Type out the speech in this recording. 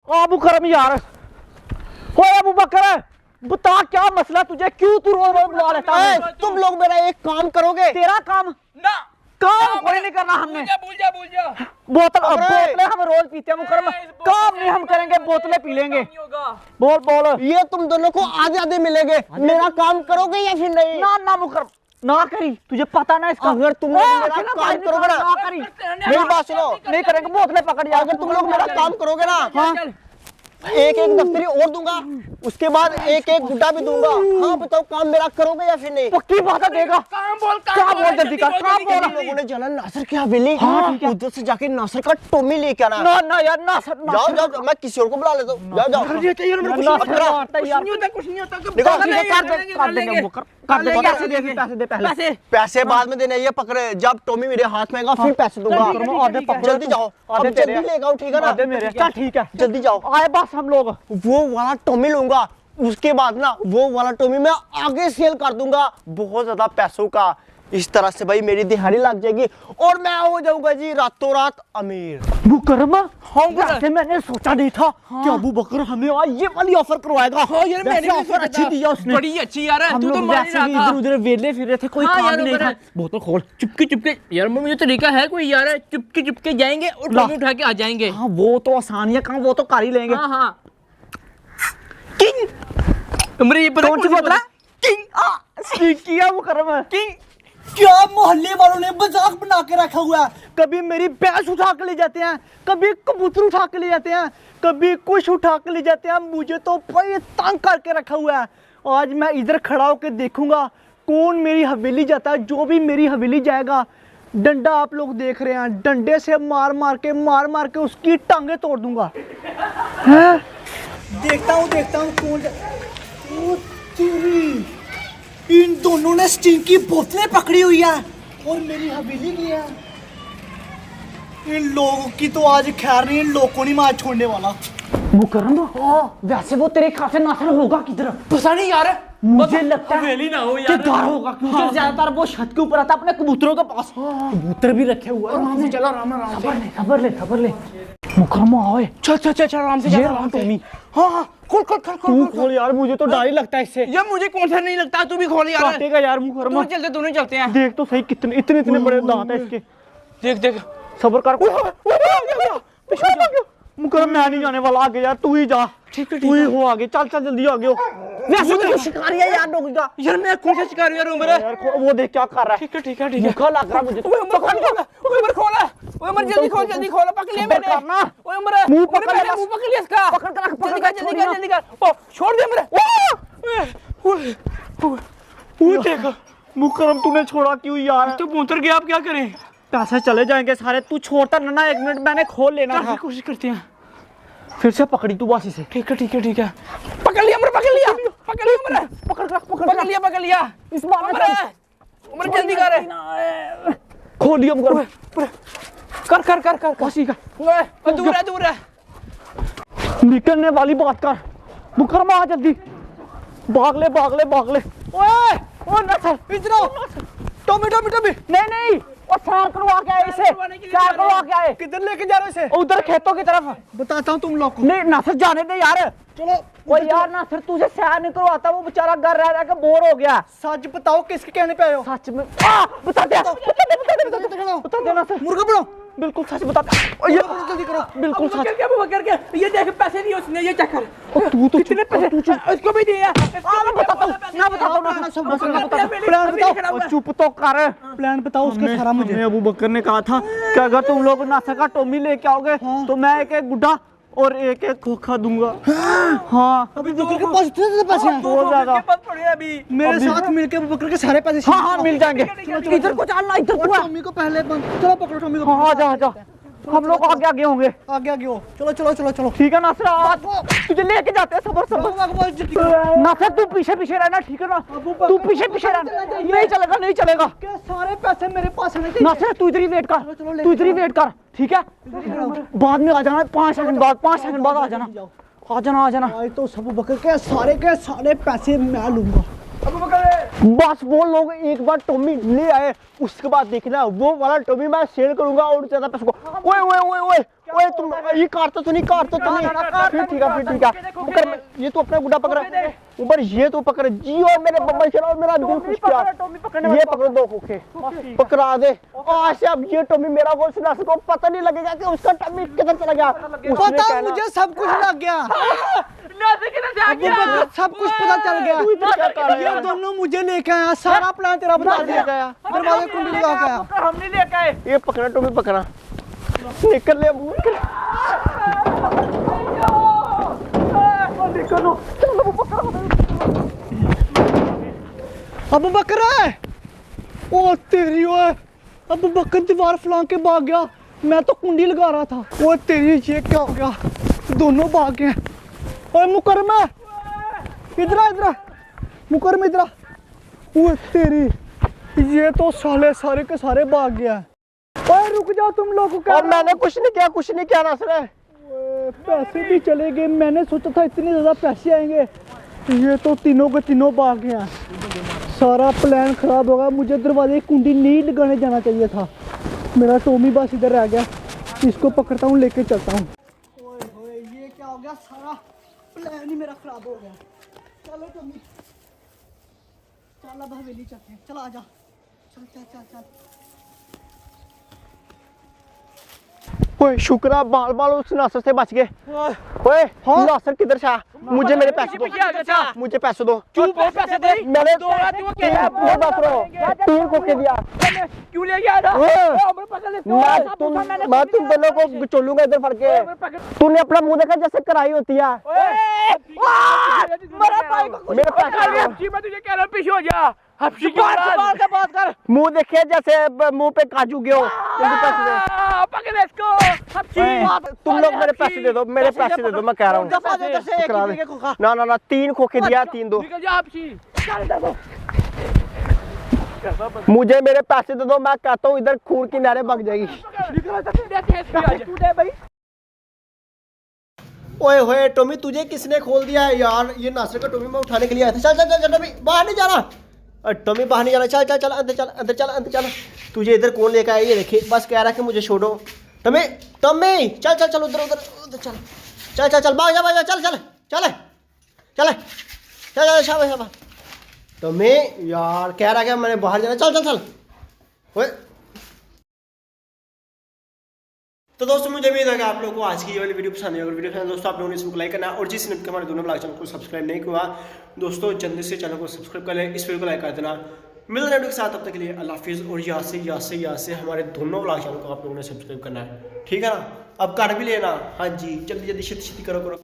अबू करम यार, हो अबू बकर बता क्या मसला तुझे, क्यों तू रोज रोज बुला लेता है? तुम लोग मेरा एक काम करोगे? तेरा काम ना काम कोई नहीं करना हमने। भूल जा बोतलें हम रोज पीते हैं मुकरम, काम नहीं हम करेंगे, बोतलें पी लेंगे। बोल बोल। ये तुम दोनों को आधे आधे मिलेंगे, मेरा काम करोगे या फिर नहीं? ना ना मुकरम ना करी, तुझे पता ना इसका। अगर तुम लोग मेरा काम करोगे ना करी, मेरी बात सुनो, नहीं करेंगे, बोतलें पकड़ जा। अगर तुम लोग मेरा काम करोगे ना, हाँ एक एक दफ्तरी और दूंगा, उसके बाद एक एक गुड्डा भी दूंगा। हाँ बताओ, काम मेरा करोगे या फिर नहीं? पक्की बात है, देगा काम बोल जल्दी कर, काम बोल। तुम लोगों ने जाना नासिर की हवेली, हाँ, ठीक है। उधर से जाके नासिर का टोमी लेके आना। ना ना यार ना जाओ जाओ, मैं किसी और को बुला लेता हूँ। जाओ जाओ। कुछ नहीं होता पैसे बाद में देने, ये पकड़े, जब टोमी मेरे हाथ में आएगा फिर पैसे दूंगा। जल्दी जाओ, अब जल्दी लेगा, ठीक है ना? ठीक है, जल्दी जाओ। आए बस हम लोग। वो वाला टोमी लूंगा, उसके बाद ना वो वाला टोमी मैं आगे सेल कर दूंगा बहुत ज्यादा पैसों का। इस तरह से भाई मेरी दिहाड़ी लग जाएगी और मैं हो जाऊंगा जी रातों रात अमीर। मुकरमा वैसे मैंने सोचा नहीं था कि अबू बकर हमें आज ये वाली ऑफर करवाएगा। हाँ यार, मैंने ऑफर अच्छी दिया उसने, बड़ी अच्छी यार। हम तू तो लोग मान वैसे रहा भी था। इधर उधर वेले फिर रहे थे, कोई हाँ काम यार, नहीं था। बोतल खोल, चुपके यार, मुझे तरीका है कोई यार, चुपके जाएंगे और टोमी उठा के आ जाएंगे। हाँ वो तो आसान है, काम वो तो कर ही लेंगे। हाँ किंग, मेरे ये पता कौन सी बोतल है? किंग किया मुकरमा किंग। क्या मोहल्ले वालों ने मजाक बना के रखा हुआ है? कभी मेरी भैंस उठा के ले जाते हैं, कभी कबूतर उठा के ले जाते हैं, कभी कुछ उठा के ले जाते हैं। मुझे तो भाई तंग करके रखा हुआ है। आज मैं इधर खड़ा होकर देखूंगा कौन मेरी हवेली जाता है। जो भी मेरी हवेली जाएगा, डंडा आप लोग देख रहे हैं, डंडे से मार मार के उसकी टांगे तोड़ दूंगा। हैं? देखता हूँ कौन। ओ तेरी, इन दोनों ने स्टिंग की बोतलें पकड़ी हुई है और मेरी हवेली की है। इन लोगों की तो आज खैर नहीं, इन लोगों को नहीं मैं आज छोड़ने वाला। मुकरमा वैसे वो तेरे ख्याल से नासर होगा किधर? पता नहीं यार, मुझे लगता है हवेली ना हो कि यार। घर होगा, क्योंकि ज्यादातर वो छत के ऊपर आता है अपने कबूतरों के पास। कबूतर भी रखे हुए हैं। आराम से चलो, आराम खबर ले। मुकरमा आओ, चल आराम से ये चल। रहा टोमी। हाँ खोल तू खोल यार, मुझे तो डर ही लगता है इससे। यार मुझे कौन सा नहीं लगता, तू भी खोल यार। काटेगा यार मुकरमा। दोनों चलते हैं। देख तो सही कितने इतने बड़े दांत है इसके। देख सबर कर। मुकरमा मैं नहीं जाने वाला, आगे यार तू ही जा। ठीक है तू ही हो आगे, चल जल्दी आगे हो। वैसे भी शिकारी है यार डॉगी का। यार, मैं कौन सा शिकारी यार उमर। यार वो देख क्या कर रहा है। ठीक है भूखा लग रहा मुझे तो। उमर खोला, उमर जल्दी खोल, पकड़ लिया मैंने। करना। उमर मुंह पकड़ ले, मुंह पकड़ लिया इसका। पकड़ कर रख, जल्दी कर। ओ छोड़ दे मेरे। वो देखो, मुकरम तूने छोड़ा क्यों यार? तो उतर गया, आप क्या करें? पैसे चले जाएंगे सारे। तू छोड़ता ना, 1 मिनट मैंने खोल लेना था। कोशिश करते हैं। फिर से पकड़ी तू बासी से। ठीक है। पकड़ लिया उमर, पकड़ लिया इस बार उमर जल्दी कर। खोल लिया मुकरम। कर बासी का दूर है। निकलने वाली बात कर। मुकरम आ जल्दी, भाग ले। ओए नसर इधर। टोमी नहीं और सैर करवा के आए इसे, सैर करवा के आए। किधर लेके जा रहे हो इसे? उधर खेतों की तरफ। बताता हूँ तुम लोग को। नहीं नासिर जाने दे यार। चलो ओए यार नासिर तुझे सैर नहीं करवाता, वो बेचारा घर रह के बोर हो गया। सच बताओ, किसके कहने पे आए हो? सच में बता दे नासिर। मुर्गा बनो, बिल्कुल सच बता दे। ये जल्दी करो। बिल्कुल सच। ये देख, पैसे नहीं उसने, ये चेक कर। तू तो कितने पैसे उसको भी दिया। मैं बताता हूँ। चुप तो कर। प्लान बताओ उसका सारा मुझे। हमें अबू बकर ने कहा था कि अगर तुम लोग नासिर का टोमी लेके आओगे तो मैं एक गुड्डा और एक खोखा दूंगा। हाँ अभी बकर के पास इतने पैसे हैं? बहुत ज्यादा। मेरे साथ मिलके बकर के सारे पैसे। हाँ मिल जाएंगे। इधर को चलना, इधर को। टॉमी को पहले चलो पकड़ो टॉमी को। हाँ जा। हम लोग आगे होंगे। आगे हो। चलो। ठीक है नासिर, आज तुझे लेके जाते हैं। सबर। नासिर तू पीछे रहना, ठीक है ना? तू पीछे रहना। नहीं चलेगा। क्या सारे पैसे मेरे पास हैं? नासिर तू इधर ही वेट कर, ठीक है? बाद में आ जाना, 5 सेकंड बाद आ जाना। आज तो सब बकर के सारे पैसे मैं लूंगा। बस वो लोग एक बार टॉमी ले आए, उसके बाद देखना वो वाला टॉमी मैं सेल करूंगा और ज्यादा पैसों को। ओए ओए ओए ओए ओए तुम ये काटता तो नहीं फिर ठीक है पकड़, ये तो अपना गुड्डा पकड़ ऊपर, ये तो पकड़ जी, और मेरे बम्बा चलाओ, मेरा दिल खुश किया। ये पकड़ दो खोखे पकड़ा दे। आज से अब ये टॉमी मेरा वो सुना सको, पता नहीं लगेगा कि उसका टॉमी किधर चला गया। पता मुझे सब कुछ लग गया, सब कुछ पता चल गया। ये दोनों मुझे लेके आया, सारा प्लान तेरा बता दिया गया, दरवाजे कुंडी लगा के आया। हम नहीं लेके आए। ये पकड़ा टॉमी पकड़ा, निकल ले अब बकर है, ओ तेरी ओए, अब बकर दीवार फलांग के भाग गया, मैं तो कुंडी लगा रहा था। ओ तेरी ये क्या हो गया, दोनों भाग गए। ओए मुकरमा इधर मुकरमा इधर, ओ तेरी ये तो सारे के सारे भाग गया। ओए रुक जाओ तुम लोग, और मैंने कुछ नहीं किया नासर है। पैसे भी चले गए, मैंने सोचा था इतने ज्यादा पैसे आएंगे, ये तो तीनों के तीनों भाग गया। सारा प्लान खराब होगा, मुझे दरवाजे की कुंडी नहीं लगाने जाना चाहिए था। मेरा टॉमी बस इधर रह गया, इसको पकड़ता हूँ लेके चलता हूँ। ओए ये क्या हो गया, सारा प्लान ही मेरा खराब हो गया। चलो टॉमी चल अब हवेली चलते हैं, चल आजा, चल चल चल चल। ओए शुक्र बाल उस नासर से बच गए। ओए नासर किधर था, मुझे मेरे पैसे दो, मुझे पैसे दो। पैसे दे, मैंने क्या 3 खोखे दिया, क्यों ले गया था? मैं तुम दोनों को चोलूंगा इधर फड़ के। तूने अपना मुंह देखा जैसे कराई होती है। मेरे पैसे मैं तुझे कह रहा हूं पीछे हो जा। बात कर, मुंह देखे जैसे मुंह पे काजू गियो। पकड़ इसको। तुम लोग मेरे पैसे दे दो, मेरे पैसे दे दो, मैं कह रहा हूँ। ना 3 खोखे दिया, 3 दो। निकल जा आपसी। मुझे मेरे पैसे दे दो, मैं कहता हूँ इधर खून की नहरें बग जाएगी। ओए होए टॉमी, तुझे किसने खोल दिया है यार? ये नासर का टॉमी मैं उठाने के लिए आया था। चल चल चल टॉमी, बाहर नहीं जाना। टॉमी बाहर नहीं जाना, चल चल चल अंदर चल अंदर चल अंदर चल। तुझे इधर कौन लेकर आया ये देखे, बस कह रहा है कि मुझे छोड़ो। टॉमी टॉमी चल चल चल उधर उधर उधर चल चल चल चल भाग जा चल चल चल चल चल शाबाश शाबाश। टॉमी यार कह रहा है कि मैंने बाहर जाना, चल चल चल। ओए तो दोस्तों मुझे उम्मीद है कि आप लोगों को आज की ये वाली वीडियो पसंद आई। अगर वीडियो पसंद है दोस्तों आप लोगों ने इसको लाइक करना, और जिस ने हमारे दोनों ब्लॉग चैनल को सब्सक्राइब नहीं किया दोस्तों जल्दी से चैनल को सब्सक्राइब कर लें, इस वीडियो को लाइक कर देना। मिलते हैं वीडियो के साथ, तब तक के लिए अल्लाह हाफिज़। और यहाँ से हमारे दोनों ब्लॉग चैनल को आप लोगों ने सब्सक्राइब करना है, ठीक है ना? अब कर भी लेना, हाँ जी, जल्दी जल्दी छेती करो।